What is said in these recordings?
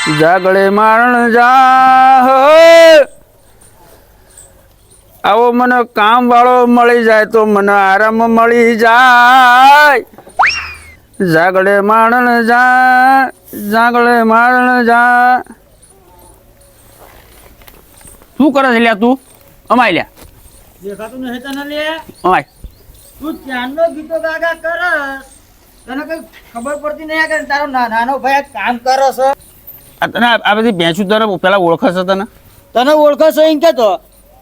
જાગળે મારણ જા આવો મને કામ વાળો મળી જાય તો મને આરામ મળી જાય. જાગળે મારણ જા જાગળે મારણ જા. શું કરે છે લ્યા તું? અમાય લ્યા દેખાતું નહીં તને લે. અમાય તું ત્યાંનો ગીતો ગાગા કરસ, તને કઈ ખબર પડતી નહીં કે તારો નાનો ભાઈ આ કામ કરે છે. તને આ બધી ભેંસું તરફ પેલા ઓળખે છે તને? તને ઓળખે છે એમ કેતો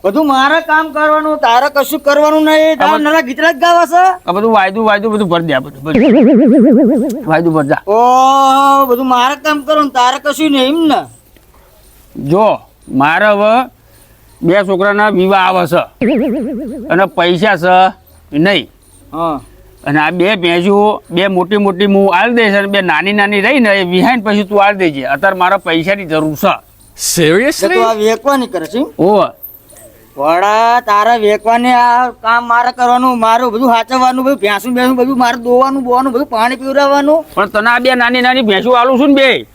બધું મારે કામ કરવાનું, તારે કશું કરવાનું નહીં. તારા નાના ગીતરા જ ગાવા છે. આ બધું વાયદું બધું ભરી દે. આ બધું વાયદું ભર જા. ઓ બધું મારે કામ કરવાનું, તારે કશું નહીં એમ ને. જો મારે હવે 2 છોકરાના વિવાહ આવે છે અને પૈસા છે નહીં. હા અને આ 2 ભેંસું 2 મોટી હું આલ દઈશ અને 2 નાની રહી ને એ વિહાઈને પછી તું આલ દેજે. અત્યારે મારે પૈસાની જરૂર છે. તો આ વેકવાની કરે છે એમ? ઓહ વડા તારે વેકવાની આ કામ મારે કરવાનું, મારું બધું સાચવવાનું, બધું ભેંસું ભેંસું બધું મારે દોવાનું બોવાનું, બધું પાણી પીવડાવવાનું. પણ તને આ 2 નાની ભેંસું આલું છું ને 2.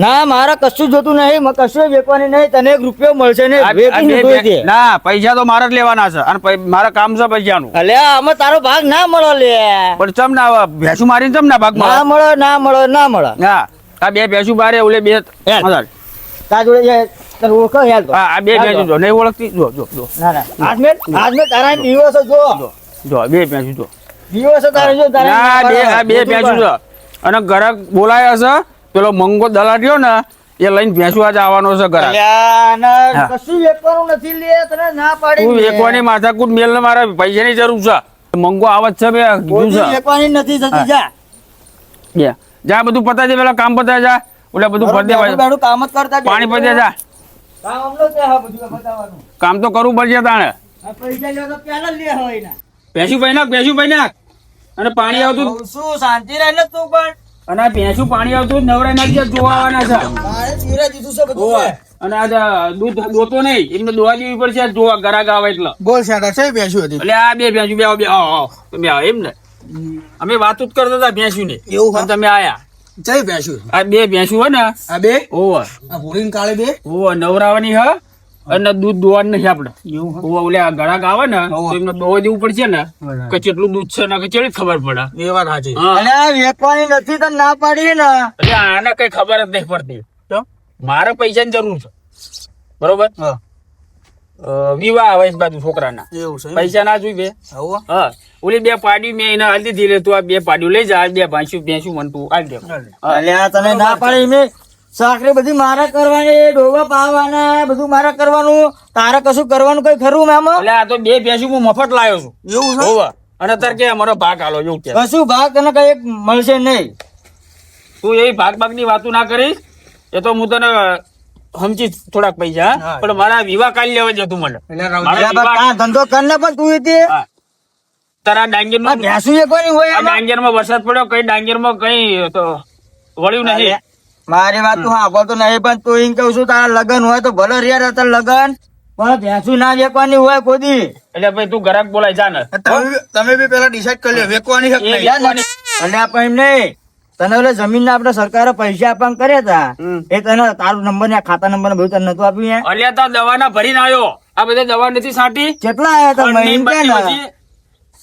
ના મારે કશું જોતું નહીં, કશું વેકવાની નહીં. તને 1 રૂપિયો મળશે ને વેકીને ધોઈ દે. ના પૈસા તો મારે જ લેવાના છે અને મારે કામ છે પૈસાનું. અલ્યા આમાં તારો ભાગ ના મળે લે. પણ ચમ ના આવે ભેંસું મારીને ચમ ના ભાગ ના મળે ના મળે ના મળે. હા આ 2 ભેંસું બારે ઓલે 2 તાર જોડે જાય તને ઓળખો યાર તો. આ 2 ભેંસું જો નહીં ઓળખતી જો ના ના આજ મેં તારા દિવસ જો 2 ભેંસું જો દિવસ તારે જો તારે આ 2 ભેંસું છે અને ગ્રાહક બોલાયા છે. પેલો મંગો દલાલ રહ્યો ને એ લઈને ભેંસું આજ આવવાનો છે ગ્રાહક. અલ્યા ના કશું વેકવાનું નથી લે, તને ના પાડી. તું વેકવાની માથાકૂટ મેલ ને મારે પૈસાની જરૂર છે. મંગો આવત છે બે કીધું છે. વેકવાની નથી થતી. જા જા બધું પતાય દે, પેલા કામ પતાય જા. ઓલા બધું ભર દે, બેડું કામ જ કરતા જ. પાણી પતાય જા. કામ અમલો છે હા બધું બતાવવાનું. કામ તો કરવું પડશે તાણે. આ પૈસા લ્યો તો પેલા લે હોય ના. ભેંસું ભાઈ નાખ અને પાણી આવતું શું શાંતિ રહે ને તું પણ. અને આ ભેંસું પાણી આવતું નવરાઈ નાખજે, જોવા આવવાના છે. મારે પીવરા દીધું છે બધું. ઓય. અને આ દૂધ દોતો નહીં, એમને દોવા દેવી પડશે જોવા ગ્રાહક આવે એટલે. બોલ સાડા છે બેસું હતી. એટલે આ 2 ભેંસું બે આવો તમે આવો એમ ને. અમે વાતો જ કરતા હતા ભેંસું ની. એવું પણ તમે આયા. જય બેસું. આ 2 ભેંસું હોય ને આ બે ઓય આ ભૂરીન કાળે બે ઓય નવરાવાની હ અને દૂધ દોવાનું નહીં આપણે. ઓય ઓલે આ ગ્રાહક આવે ને તો એમને દોવા દેવું પડશે ને કે કેટલું દૂધ છે ને કે ચેડી ખબર પડે. એ વાત સાચી. હા. અને આ વેકવાની નથી તો ના પાડી ને. એટલે આને કઈ ખબર જ નહીં પડતી. તો મારે પૈસાની જરૂર છે બરોબર. હા વિવાહ આવે છે બાજુ છોકરાના, એવું છે. પૈસા ના જોઈએ. આવો હા ઓલી 2 પાડ્યું મેં એને હાલ દીધી લે તું આ 2 પાડ્યું લઈ જા. 2 ભેંસું મન તું હાલ દે. અલ્યા તને ના પાડી મેં. સાકરી બધી મારે કરવાની, ડોબા પાવાના બધું મારે કરવાનું, તારે કશું કરવાનું કઈ ખરું મેમ? એટલે આ તો 2 ભેંસું હું મફત લાવ્યો છું. એવું છે. હોવે. અને અત્યારે કે અમારો ભાગ આલો એવું કે કશું ભાગ તને કઈ મળશે નહીં. તું એ ભાગની વાતું ના કરીશ. એ તો હું તને સમજી થોડાક પૈસા હા. પણ મારા વિવાહ કાઢી લેવા જતું મને. મારા અલ્યા બા વિવાહ- કાં ધંધો કર ને પણ તું એથી. હા. તારા ડાંગર આ ભેંસું એ કોની હોય આમાં? ડાંગર માં વરસાદ પડ્યો, કઈ ડાંગર માં કઈ તો વળ્યું નહીં. અરે, મારી વાત તું સાંભળતો નહીં પણ તું એમ કહું છું તારા લગન હોય તો ભલે રિયા તારા લગન, પણ ભેંસું ના વેકવાની હોય કોદી. એટલે ભાઈ તું ઘરાક બોલાય જા ને. તમે બી પેલા ડિસાઈડ કરી લો વેકવાની એ વેચવાની. અને આપણે એમ નહીં, તને ઓલે જમીન ના આપણે સરકારે પૈસા આપવાનું કર્યા હતા એ તને તારું નંબર ને ખાતા નંબર ને બધું તને નતું આપ્યું યાર? અલ્યા તા દવાના ભરીને આવ્યો. આ બધા દવા નથી છાંટી. કેટલા આયા તા પણ મહિને નીમ કે બધી ના?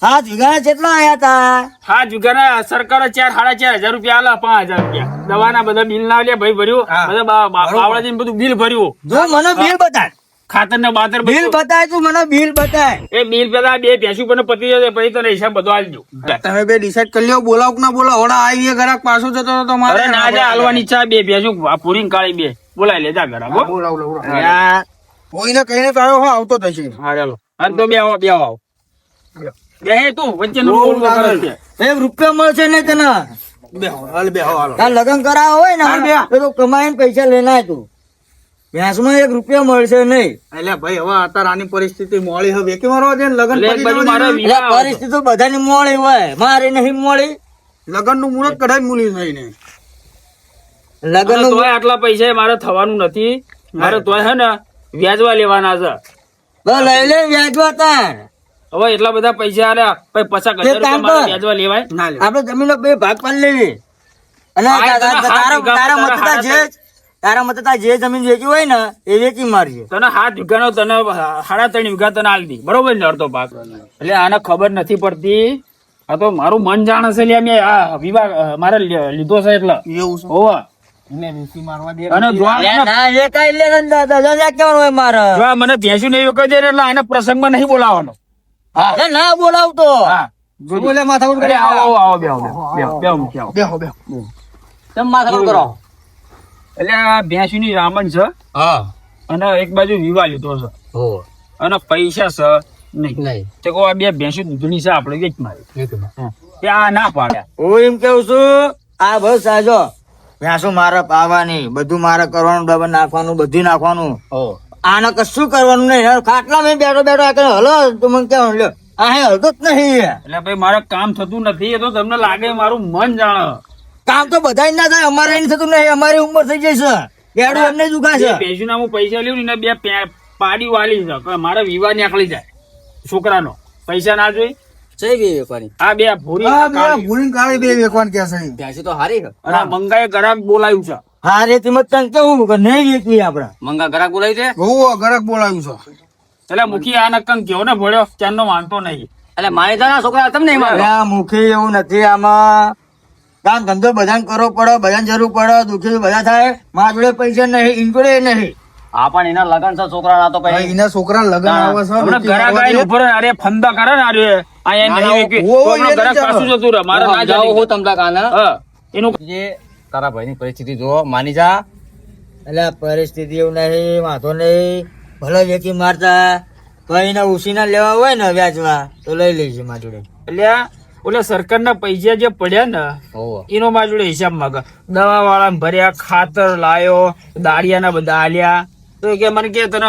7 વીઘા કેટલા આયા તા? હા જુગાના સરકારે 4,500 રૂપિયા આલા 5,000 રૂપિયા દવાના બધા બિલ ના લે ભાઈ ભર્યું. હા. બધા બાવળાજી બધું બિલ ભર્યું. જો મને બિલ બતાય, ખાતર ને બાતર બિલ બતાય, તું મને બિલ બતાય. એ બિલ પેલા 2 ભેંસું પણ પતી જશે પછી તને હિસાબ બધો આલજો. તમે બે ડિસાઈડ કરી લ્યો, બોલાવ કે ના બોલાવ. હોડા આવી ગ્રાહક પાછો જતો તો તમારે અરે ના જા હાલવાની ઈચ્છા 2 ભેંસું પૂરી કાળી 2 બોલાય લે જા ઘરા. બોલાવ યાર, કોઈને કહીને તારો હો આવતો થશે. હા ચાલો હા તો બે આવો બે તું વચ્ચે નું બોલ કરે છે. 1 રૂપિયો મળશે નહીં તને. બેહો હાલ બેહો હાલો. તાર લગન કરાવો હોય હાલ બે. ને તો કમાઈને પૈસા લઈને આય તું. ભેંસમાં 1 રૂપિયો મળશે નહીં. એટલે ભાઈ હવે અત્યારે આની પરિસ્થિતિ મોળી હવે કે મારો છે લગન એટલે એક પતી બાજુ જવા મારે દે. વિવાહ એટલે પરિસ્થિતિ બધાની મોળી હોય, મારી નહીં મોળી. લગન નું મુહૂર્ત કઢાઈ મૂલી થઈને લગન અને તોય આટલા પૈસા એ મારે થવાનું નથી. મારે તોય હે ને વ્યાજવા લેવાના છે. લઈ લે વ્યાજવા તાર. હવે એટલા બધા પૈસા આલ્યા પછી 50,000 એક કામ રૂપિયા મારે કર. વ્યાજવા લેવાય. ના લે. આપણે જમીનનો 2 ભાગ પાડી લેવી અને હા, તારા તને હાથ તારા વીઘામાં મતદાર તારા જે તારા મતે તાર જે જમીન વેચી હોય ને એ વેચી મારજે. તને 7 વીઘાનો તને 3.5 વીઘા તને આલ દી બરોબર ને અડધો ભાગ એટલે આને ખબર નથી પડતી આ તો મારું મન જાણે છે લે મેં આ વિવાહ મારે લીધો છે એટલે એવું છે હોવા એને વેચી મારવા દે અને જો અલ્યા ના વેચાય એટલે તને દસ હજાર કહેવાનું હોય મારે. જો આ મને ભેંસું નહીં વેચી દે એટલે આને પ્રસંગમાં નહીં બોલાવવાનો અરે ના બોલાવતો. હા બોલે માથાકૂટ અરે કરે આવો આવો બેહો બેહો તમે માથાકૂટ કરો. એટલે આ ભેંસુની રામણ છે હા અને એક બાજુ વિવાહ લીધો છે હો અને પૈસા છે નહીં નહીં તે કહો આ બે ભેંસું દૂધની છે આપણે વેચ મારી તે આ ના પાડ્યા હું એમ કેવું છું આ બસ આજો ભેંસું મારે પાવાની બધું મારે કરવાનું ડબલ નાખવાનું બધું નાખવાનું. આને કશું કરવાનું નહીં. હવે ખાટલા મેં બેઠો બેઠો આ કરે હલો તો મને કેવાનું લ્યો આ હે હલતો જ નહીં. એટલે ભાઈ મારે કામ થતું નથી એ તો તમને લાગે મારું મન જાણે કામ તો બધા ના થાય અમારે નહીં થતું નહીં. અમારી ઉંમર થઈ જશે બેડું એમને દુખા છે. ભેંસુના હું પૈસા લેવું ને બે પાડી વાલી છે કે મારે વિવાહ નીકળી જાય છોકરાનો પૈસા ના જોઈ આ બે ભૂરી હા બે કાળી. ભૂરીને કાળી બે વેકવાન કે છે અને આ મંગાએ ગ્રાહક બોલાયું છે હા રે તેમ તને કેવું કે નહીં વેચવી આપડે. બહુ ગરક બોલાવ્યું છે એટલે મુખી આ નક્કન કેવો ને ભળ્યો ત્યાંનો માનતો નહીં અરે આ મુખી એવું નથી આમાં કામ ધંધો બધાને કરવો પડે બધાને જરૂર પડે દુખી બધા થાય મારા જોડે પૈસા નહીં ઇન જોડે નહીં. ભાઈ, એના છોકરા લગન આવે છે હમણાં ગ્રાહક આવીને ઉભો રહે, અરે ફંદા કરે ને અરે આ એને નહીં વેચવી. ઓ, તો હમણાં એ ગ્રાહક નથી પાછું જતું રહે મારે ના જતી. હા, એનું તારા ભાઈની પરિસ્થિતિ જો માની જા. એટલે પરિસ્થિતિ એવું નહીં વાંધો નહીં ભલે વેચી મારતા કઈ ના ઉસીના લેવા હોય ને વ્યાજમાં તો લઈ લેજે મારા જોડે. એટલે ઓલા સરકારના પૈસા જે પડ્યા ને હોવે. એનો મારા જોડે હિસાબ માંગે દવા વાળા ભર્યા ખાતર લાયો દાળિયાના બધા આલ્યા તો એ કે મને કે તને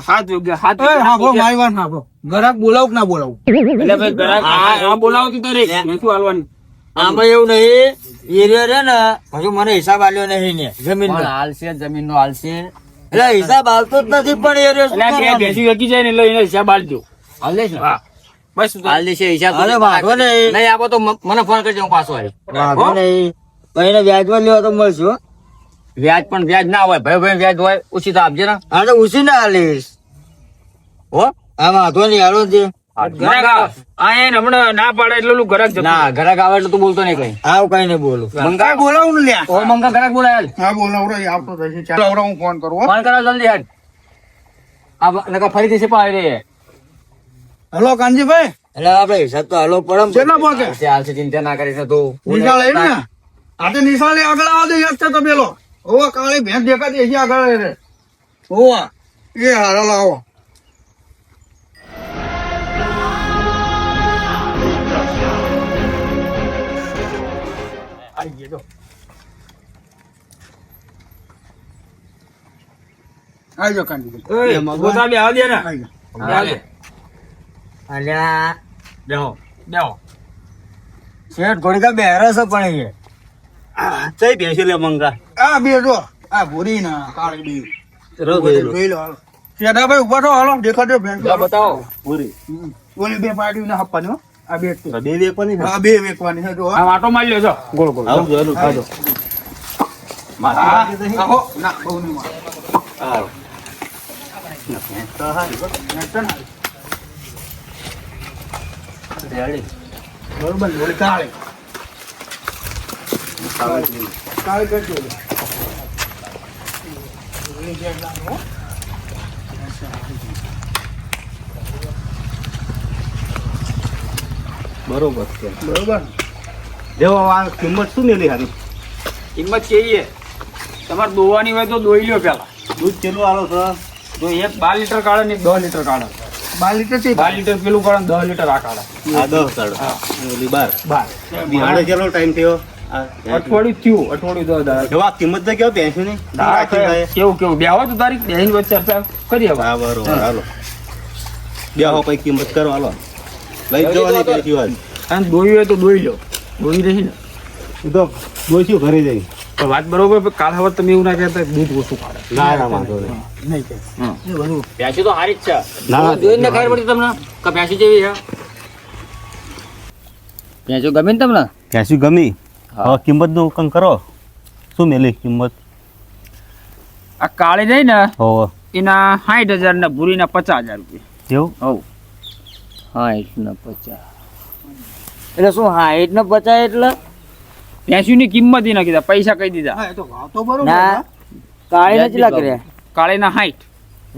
હાથ હાંભળો, મારી વાત હાંભળો. ગરાક બોલાવું કે ના બોલાવું એટલે ભાઈ ગ્રાહક આ બોલાવતી તારે શું હાલવાની આમાં એવું નહીં એરિયા રે ને હજુ મને હિસાબ આલ્યો નહીં ને જમીન પણ હાલશે જમીનનો હાલશે. એટલે હિસાબ આવતો જ નથી પણ એટલે આ બે એરિયા બેસી વેચી જાય ને એટલે એને હિસાબ આલજો હાલ દેશ ને? હા બસ હાલ દેશે હિસાબ અરે વાંધો નહીં નહીં આપો તો મને ફોન કરજો હું પાછો આવી. વાંધો નહીં કઈને વ્યાજમાં લેવા તો મળશે હો. વ્યાજ પણ વ્યાજ ના હોય ભાઈ વ્યાજ હોય ઓછી તો આપજે ને. હા તો ઉસી ના આલીશ હો હા વાંધો નહીં હાલો છે ગ્રાહક આ એને હમણાં ના પાડે એટલે ઓલું ગ્રાહક જતું ના ઘરાક આવે એટલે તું બોલતો નહીં કઈ. આવું કઈ નહીં બોલું મંગા બોલાવું ને લ્યા ઓ મંગા ઘરાક બોલાય હા બોલાવડો એ આવતો થશે ચાલો આવડો હું ફોન કરું હો. ફોન કરો જલ્દી હેડ. આ નકા ફરીથી છે પાય રે. હલો કાનજીભાઈ એટલે આપડે હિસાબ તો હાલો પડે કેટલા પોકે હાલશે ચિંતા ના કરીશ તું. નિશાળ એમ ને આ તો નિશાળે આગળ આવવા દે યાદ છે તો પેલો ઓવા કાળી ભેંસ દેખાતી હશે આગળ રે ઓવા એ હારો લાવો આવજો કાનજીભાઈ ગોતા બે આવ દે ને આવજો. આવ દે. અલ્યા બેહો બેહો શેઠ ઘોડીકા બેહરે છે પણ એ જઈ બેસી લે મંગા. આ બે જો આ ભૂરી ના કાળી બે જોઈ લો હાલો શેઠાભાઈ ઉભા થો હાલો દેખાડજો ભેંસ બતાવો ઓલી બે પાડી ના આપવાની હો આ બે જ છે. બે વેકવાની હા બે વેકવાની છે જો આ વાટો મારી લ્યો છો ગોળ ગોળ આવું જોયેલું ખાજો. આહો ના બહુ નહીં મારે. બરોબર ને ઓલી કાળી કાળી કરજો બરોબર છે. બરોબર ને? દેવો આ કિંમત શું મેલી હારી? કિંમત કહીએ તમારે દોવાની હોય તો દોઈ લ્યો પેલા દૂધ કેટલું આલો છો? જો એક 12 લીટર કાઢે ને 10 લીટર કાઢે 12 લીટર છે 12 લીટર પેલું કાઢે 10 લીટર આ કાઢે આ 10 કાઢો. ઓલી 12. બિહાડે કેટલો ટાઈમ થયો? અઠવાડિયું થયું અઠવાડિયું 10 જો આ કિંમત તો કેવો બેસી ની? કેવું કેવું બે આવો તો તારીખ બેન વચ્ચે ચર્ચા કરીએ હવે હા બરોબર હાલો. બેહો કઈ કિંમત કરો હાલો. લઈ જ જવાની પેલી વાત. અને દોઈ હોય તો દોઈ લો દોઈ રહી ને ઈ તો ગોઈશું ઘરે જઈ. પણ વાત બરોબર પણ કાલ હવે તમે એવું ના કહેતા કે દૂધ ઓછું કાઢે ના ના વાંધો નહીં. નહીં કે પ્યાસી તો સારી જ છે ના ના જોઈને ખબર પડી તમને કે પ્યાસી જેવી છે ભેંસો ગમે ને તમને ક્યાંસી ગમી. હવે કિંમત નું કંઈક કરો. શું મેલી કિંમત? આ કાળી રહી ને હોવ એના 60,000 ને ભૂરીના 50,000 રૂપિયા. એવું હવ 60 ને 50 એટલે શું 60 ને 50 એટલે ભેંસુની કિંમત ઈ ના કીધા, પૈસા કહી દીધા. હા, એ તો ભાવ તો બરોબર ના છે. કાળી નથી લાગ રહ્યા કાળીના 60,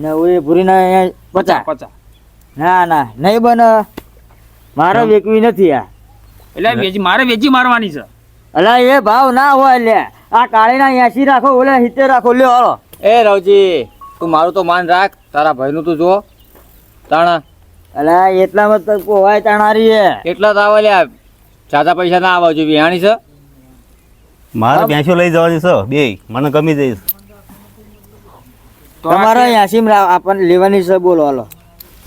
ને ઓલી ભૂરીના 50 50. ના ના નહીં બને મારે વેચવી નથી આ એટલે મારે વેચી મારવાની છે. અલા એ ભાવ ના હોય લે આ કાળીના 80 રાખો ઓલે 70 રાખો લ્યો હાલો એ રવજી તું મારું તો માન રાખ તારા ભાઈનું તું જો તાણા અલા એટલામાં તો હોય તાણારી હે કેટલા તો આવે લ્યા જાદા પૈસા ના આવવા જોઈએ વિહાણી છે મારે ભેંસો લઈ જવાની છે બે મને ગમી જઈશ. તો આ તમારા 80 માં આપણને લેવાની છે બોલો હાલો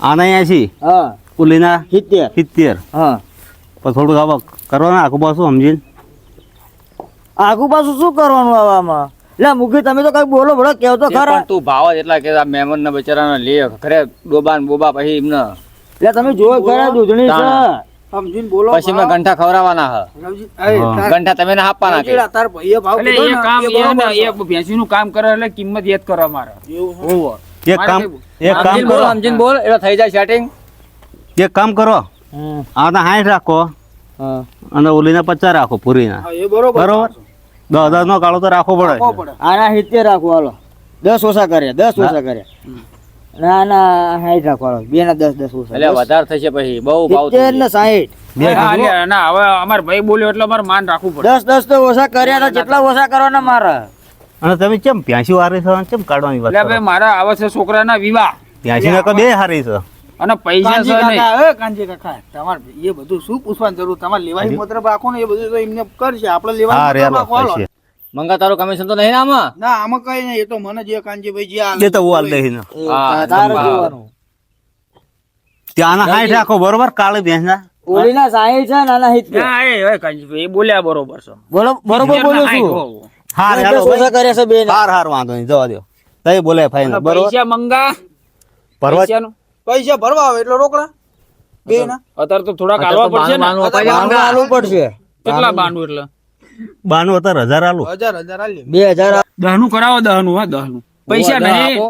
આના 80 હા કુલીના 70 70 હા પણ થોડુંક આવા કરવાના આખું પાછું સમજીને. આગુ પાછું શું કરવાનું આવામાં લે મુખી તમે તો કઈ બોલો બળો કેવ તો એ ખરા પણ તું ભાવ જ એટલા કે આ મહેમાન ના બચારાને લે ખરે ડોબા ને બોબા પછી એમને લે તમે જોવો ખરા દૂધણી છે તાણા. સમજીને બોલો પછી મેં ગંઠા ખવડાવવાના હ રવજી, હા. એ તાર- ગંઠા તમે ના આપવાના કે રવજીડા, તાર ભાઈએ ભાવ એટલે કીધો એ ને, કામ એ બરોબર છે. એ ભેંસુનું કામ કરે એટલે કિંમત યાદ કરવા મારે. એવું છે. ઓહો. એક કામ સમજીને બોલ કરો સમજીને બોલ એટલે થઈ જાય સેટિંગ એક કામ કરો આના 60 રાખો હા અને ઓલીના 50 રાખો પૂરીના. હા, એ બરોબર બરોબર 10,000 નો કાળો તો રાખવો પડે. રાખવો પડે. આના 70 રાખો હાલો 10 ઓછા કર્યા 10 ઓછા કર્યા ના ના 60 રાખો હાલો બે ના 10 ઓછા એટલે વધારે થશે પછી બહુ ભાવ 70 ને 60 બે હા, એટલે ના હવે અમાર ભાઈ બોલ્યો એટલે અમારે માન રાખવું પડે. 10 તો ઓછા કર્યા તો જેટલા ઓછા કરવાના મારા અને તમે કેમ ભેંસી વારી છો અને કેમ કાઢવાની વાત એટલે કરો? ભાઈ મારા આવે છે છોકરાના વિવાહ ભેંસી ને બે હારી છે. અને પૈસા કાનજી છે નહીં. કાકા, એ કાનજી કાકા, તમારે એ બધું શું પૂછવાની જરૂર? તમારે લેવાય મતલબ રાખો ને, એ બધું તો એમને કરશે. આપણે હા લેવાય રેલો મતલબ રાખો, હાલો. પછી. મંગા તારું કમિશન તો નહીં ને આમાં ના, આમાં કઈ નહીં. એ તો મને જે કાનજીભાઈ જે આલે એ તો વાલ દે ને હા, તારે સંભાળ. જોવાનું ત્યાંના 60 રાખો બરોબર કાળી ભેંસના. ઓલીના 60 છે નાના 70 ના, એ કાંજીભાઈ, એ બોલ્યા બરોબર છે. બરોબર બોલ્યો ના, છું હો. હાર હેલો 10 ઓછા કર્યા છે બે ના હાર હાર વાંધો નહીં જવા દો તઈ બોલે ફાઈનલ અને બરોબર પૈસા મંગા પરવા પૈસાનું પૈસા ભરવા આવે એટલે રોકડા બે ના અત્યારે તો થોડાક હાલવા પડશે ને. માનવું અપાઈ જાય બાનું આલવું પડશે કેટલા બાંધવું એટલે? 92,000 આલું. 1000 આલીએ. 2000 દહનું કરાવો, દહનું, હા, દહનું. પૈસા દહ નહીં, આપો.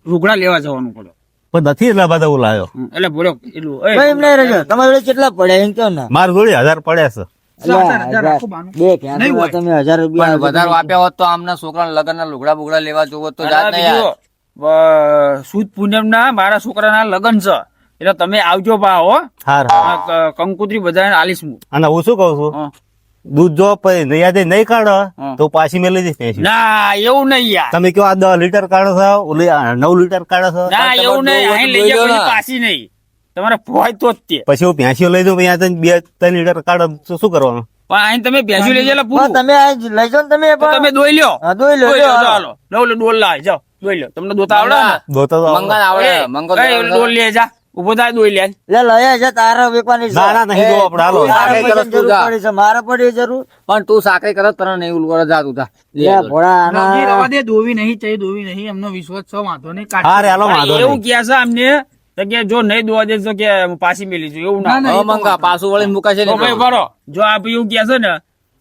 રૂગડા લેવા જવાનું પડે. પણ નથી એટલા બધા હું લાયો. એટલે બોલો એટલું. એ, કઈ એમ નહીં રહેજો તમારે જોડે કેટલા પડ્યા એમ કેમ ના માર જોડે 1000 પડ્યા છે. હજાર રાખો બાનું. બે ફેંસી તમે 1000 રૂપિયા પણ વધારે આપ્યા હોત તો આમના છોકરાના લગ્નના લુગડા બુગડા લેવા જોવો તો જાત અને નહીં યાર. બીજું, સુદ પૂનમના મારા છોકરાના લગ્ન છે એટલે તમે આવજો બા હો. હાર હાર. આ કંકોત્રી બધાને આલીશ હું. અને હું શું કહું છું હા. દૂધ જો પછી નૈયાદે નહીં કાઢો હા. તો પાછી મેલી દઈશ ભેંસી. ના એવું નહીં યાર, તમે કહો આ 10 લીટર કાઢો છો ઓલી 9 લીટર કાઢો છો ના તમારે એવું નહીં, જોવું અહીં હોય લઈ તો જાઓ જોઈ લો પછી ને. પાછી નહીં. તમારે ભોય તો જ તે. પછી હું ભેંસીઓ લઈ દઉં અહીંયા 2-3 લીટર કાઢો તો શું કરવાનું? પણ અહીં તમે ભેંસું લઈ જાઓ એટલે પૂરું. તમે આ લઈ જાઓ ને તમે તો તમે દોઈ લ્યો. હા, દોઈ લો, દોઈ લ્યો, લ્યો, હાલો. ચાલો. લો, ડોલ લાય, જાઓ, દોઈ લ્યો. તમને દોતા આવડે ને? દોતો તો મંગા આવડે એ, મંગો કઈ ડોલ લે જા, ઊભો થાય, દોઈ લે. લે લઈ જા તારા વેકવાની છે ના ના નહીં દો આપણે હાલો. તારે સાકરી પૈસાની કરો તું જરૂર જા. પડી છે મારે પડી જરૂર પણ તું સાકરી કરત તને નહીં ઉલગોળે જા તું જા લે ભોળા નવજી આના રવા દે, દોવી નહીં ચાહી દોવી નહીં, એમનો વિશ્વાસ છે, વાંધો નહીં, કાઢી હાર હાલો વાંધો પણ એવું નહીં. કહે છે અમને તો કે જો નહીં દોવા દે તો કે હું પાછી મેલી છું, એવું ના. હવે મંગા પાછું વળીને મુકાશે તો ભાઈ ને બરો, જો આ ભાઈ એવું કહે છે ને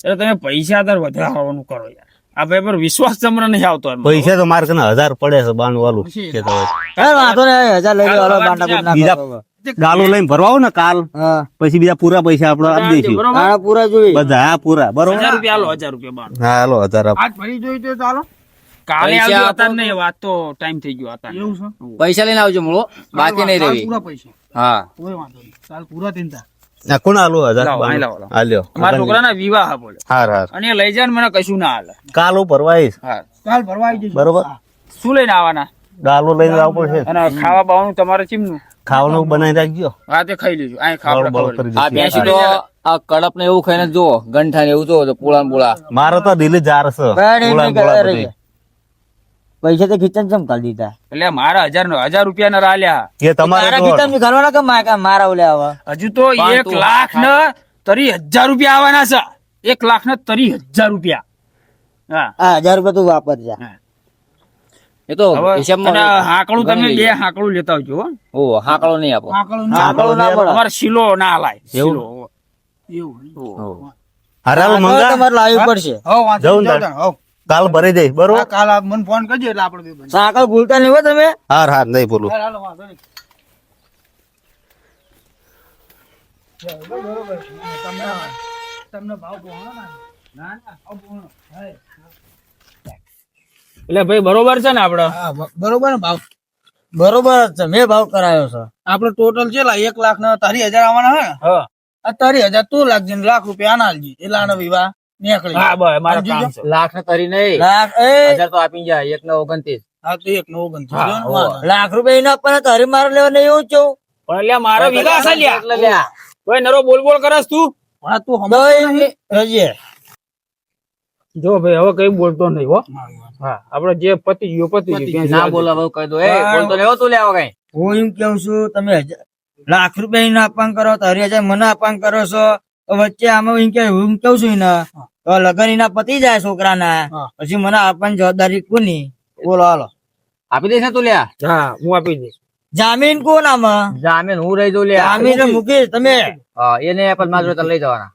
એટલે તમે પૈસા તાર વધારવાનું કરો યાર. આ ભાઈ પર વિશ્વાસ તમને નહીં આવતો એમ. પૈસા તો મારે કને 1000 પડે છે બાનું વાલું કે તો હે વાંધો નહીં 1000 લઈ લો હાલો બાંડા કૂટ બીજા નાખો ડાલો લઈને ભરવા આવું ને કાલ હા પછી બીજા પૂરા પૈસા આપણે આપી દઈશું. બરોબર? આના પૂરા જોઈ બધા હા પૂરા બરોબર 1000 રૂપિયા આલો, 1000 રૂપિયા બાર. હા હાલો 1000 આપ. આજ ભરી જોઈ તો ચાલો. કાલે પૈસા આવજો, આપો અત્યારે નહીં, વાત તો ટાઈમ થઈ ગયો અત્યારે. એવું છે? પૈસા લઈને આવજો મળો બાકી નહીં કાલ રહેવી પૂરા પૈસા, હા કોઈ વાંધો નહીં. કાલ પૂરા ચિંતા. આ કોણ હાલો 1000 લાવો, અહીં બાનું? લાવો, લાવો. હા લ્યો મારા છોકરાના વિવાહ હા બોલે, હાર હાર અને એ લઈ જાય ને મને કશું ના હાલે. કાલ હું ભરવા આવીશ હા, કાલ ભરવા આવી જઈશ. બરોબર શું લઈને આવવાના? ડાલો લઈને આવવું પડશે. અને ખાવા બાવાનું તમારે ચીમનું? ખાવાનું બનાવી રાખજો. હા, તે ખાઈ લેજો. અહીં બરોબર, ખાવા બરોબર કરી આ દઈશું. ભેંસી તો આ કડપ ને એવું ખાઈને જો ગંઠા ને એવું જો પૂળા ને પૂળા મારો તો દિલ જાર છે પણ એમ બોલા નહીં બોલા કરે બધી. પૈસા તો ખીચન ચમ કાઢી દીધા એટલે મારા 1000 રૂપિયા ના રાલ્યા. એ તમારે તારા જો. ખીચન ની ઘરવાળા કેમ મારા ઓલે આવા હજુ તો પણ 1 તું લાખ ને 30,000 રૂપિયા આવવાના છે. 1 લાખ ને 30,000 રૂપિયા. હા, આ 1000 રૂપિયા તું વાપરજા એ તો હવે હિસાબમાં અને હાંકડું તમે ગણી 2 લઈએ. હાંકડું લેતા આવજો હો. ઓ હાકડો નહીં આપો આકડું ના આકડો ના પડે તમારે શીલો ના હલાય. એવું? શીલો. એવું. હાર હાલો આકડો મંગા તમારે લાવવી પડશે હવ વાંધો જવું નહીં, ને જાઓ તાણ, હવ. કાલ ભરી દે બરોબર. હા, કાલ મને ફોન કરજો એટલે આપણે બે બંને. સાકર ભૂલતા નહીં હો તમે. હાર હાર નહીં બોલું. હાલો, વાંધો નહીં. બરોબર છે. તમને ભાવ પોહાણો ને? ના ના, ભાવ પોહાણો. હા. એટલે ભાઈ બરોબર છે ને આપડે? હા, બરોબર ને ભાવ? બરોબર જ છે, મેં ભાવ કરાયો છે. આપડે ટોટલ કેટલા 1,00,000 ને 30,000 આવવાના હે ને? હા આ 30,000 તું લાગજે ને લાખ રૂપિયા આના આલજે. એટલે આનો વિવાહ નીકળી હા જાય. બસ મારા સમજી કામ ગયો? છે. લાખ ને તરી નહીં, લાખ એ 1000 તો આપી જાય. 1 ને 29. હા, તો 1,29 હા, જો ને વાંધો નહીં. લાખ રૂપિયા એને આપવાના તો હરી મારે લેવા નહીં એવું જ છું. પણ એટલે મારો વિકાસ છે લ્યા. એટલે લ્યા. કોઈ નરો બોલ બોલ કરસ તું? હા, તું તો સમજતો નહીં? હજી જો ભાઈ હવે કઈ બોલતો નહીં હો. હા આપડે જે પતિ ગયો પતિ ગયો. ના બોલા બહુ કહી દો. એ બોલતો લેવો તું લેવો કઈ. હું એમ કેવું છું, તમે લાખ રૂપિયા એને આપવાનું કરો તો 30,000 મને આપવાનું કરો છો. તો વચ્ચે આમાં એમ કેવું છું એને તો લગન એના પતી જાય છોકરાના, હા. પછી મને આપવાની જવાબદારી કોની? બોલો હાલો. આપી દઈશ ને તું લ્યા. હા હું આપી દઈશ. જામીન કોણ આમાં? જામીન હું રહી જઉં લ્યા. જામીન ને મૂકીશ તમે હા, એને પણ મારા જોડે તને લઈ જવાના.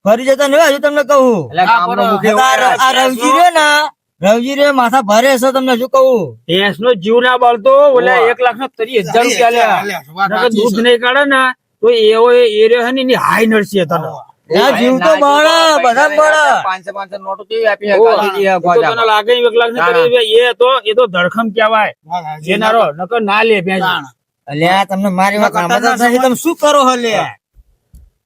ફરી જતા નહીં હજુ તમને કહું. એટલે ગામનો મુખી એવું આ રવજી રે ને રવજી રે માથા ભારે છે તમને શું કહું. ભેંસ નો જીવ ના બળતો ઓલા 1,30,000 રૂપિયા લ્યા. વાત નકર સાચી દૂધ છે. નહીં કાઢે ને તો એવો એરે હે ને એની હાઈ નડશે તને. આ જીવ તો બળે બધા બળે. 500 નોટો કેવી આપી હે, ઓ, ગાંધીજી હે, એ તો ગોજા. તને લાગે 1,30,000 એ તો ધડખમ કહેવાય. એ નારો નકર ના લે ભેંસ. તાણ. અલ્યા તમને મારી વાત કટારના સાંભળતા નથી, તમે શું કરો હલે?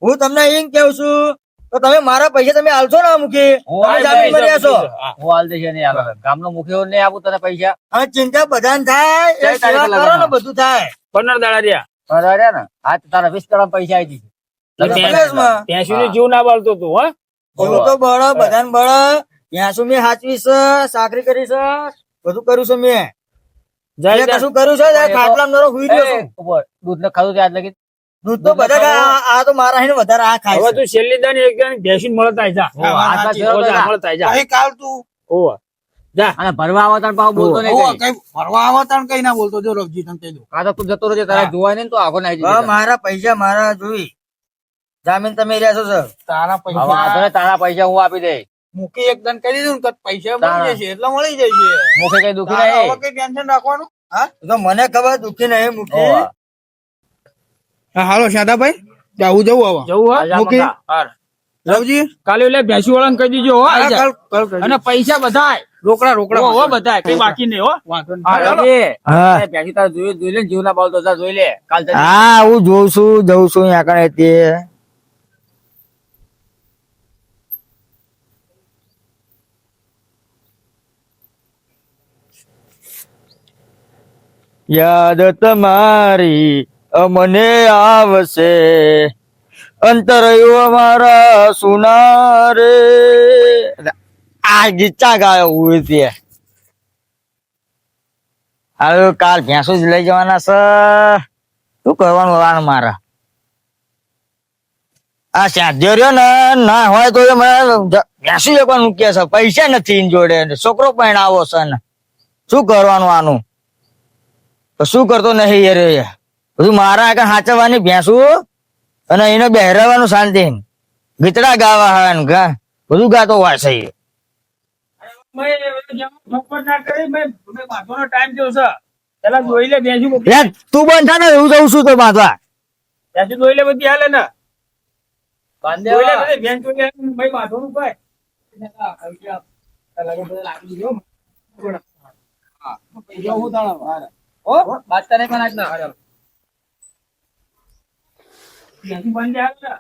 હું તમને એમ કેવું છું તો તમે મારા પૈસા તમે આલશો ને મૂકી હું તમે આલ જામીન દઈશ. ભર્યા છો. હા. હું હાલ દઈશ નહીં આવે. ગામનો મુખી એવું નહીં આપું તને પૈસા. હવે ચિંતા બધાને થાય એ કઈ તારીખે સેવા કરો લગાડવાના? ને બધું થાય. 15 દાડા રહ્યા. અરે ને આ તો તારા 20 દાડા પૈસા આવી જશે. લગ્નમાં. ભેંસ નું જીવ ના બળતો તું હો. હું તો બળ બધાને બળ ત્યાં શું મેં હાચવી છે, સાકરી કરી છે, બધું કર્યું છે મેં. જય મેં કશું કર્યું છે ત્યારે ખાટલામાં નરો હુઈ રહ્યો છું. ઉપર દૂધ ને ખાધું ત્યાં લગી. દૂધ તો બધા ખાય. આ તો મારા હાઈને વધારે આ ખાય હવે છે. તું છેલ્લી દાન એક દાન ભેંસી મળતા જા. હા, વાત આટલા સાચી. જેવો તો જા. મળતા જા. કઈ કાલ તું ઓવા. જા. અને ભરવા આવો તાર પાછો બોલતો નહીં ઓવા, કઈ. કઈ ફરવા આવો તાણ કઈ ના બોલતો જો રવજી તને કહી દઉં. કાં તો તું જતો રહેજે, તારે જોવાય નહીં ને તો આગો ના આવી હવે જજે. મારા પૈસા મારા જોઈ જામીન તમે રહ્યા છો સર. તારા હવે આ તો પૈસા ને તારા પૈસા હું આપી દઈશ. મૂકી એકદમ કરી દીધું ને તો પૈસા તાણ. મળી જશે એટલે મળી જશે. મુખે કઈ દુખી તારે હવે નહીં. કઈ ટેન્શન રાખવાનું? હા? તો મને ખબર દુખી નહીં મૂકી. ઓવા. હા, હાલો શાદાભાઈ જાવું જવું હવે જવું હા? મૂકી. હાર. રવજી કાલે એટલે ભેંસી વાળાને કહી દીજો હો. આઈ જા. કાલ કરી અને પૈસા બધાય રોકડા રોકડા હો બધાય કઈ બાકી નહીં હો. વાંધો નહીં. હા, હાલો. રવજી, હા. એ ભેંસી તારે જોઈ લે ને, જીવ ના બાળતો જા જોઈ લે. કાલ જજે. હા હું જોઉં છું જઉં છું અહીંયા કણે તે યાદ તમારી અમને આવશે અંતરયો અમારા સુના રે. આ ગીચા ગાયો હું તે હવે કાલ ભેંસો જ લઈ જવાના છે. શું કરવાનું વાણ મારા આ સાધ્યો રહ્યો ને ના હોય તો ભેંસું લેવાનું કે છે. પૈસા નથી એની જોડે ને છોકરો પણ આવો છે ને શું કરવાનું આનું? તો શું કરતો નહીં યાર એ બધું મારા આગળ હાચવવાની ભેંસું અને એને બહેરાવાનું શાંતિ ગીતડા ગાવા હા ને બધું ગાતો હોય છે એ. ટાઈમ થયો છે. પેલા જોઈ લે ભેંસી બધી. યાર તું બંધ થા ને હું જઉં છું તો બાંધવા. ભેંસી જોઈ લે બધી હાલે ને. કાંદે જોઈ લે આવા. બધી ભેંસ જોઈ લે. ભાઈ બાંધવાનું ભાઈ. હો, બાદશાહ નહીં પણ આજના. ભેંસી બંધ હાલે ને.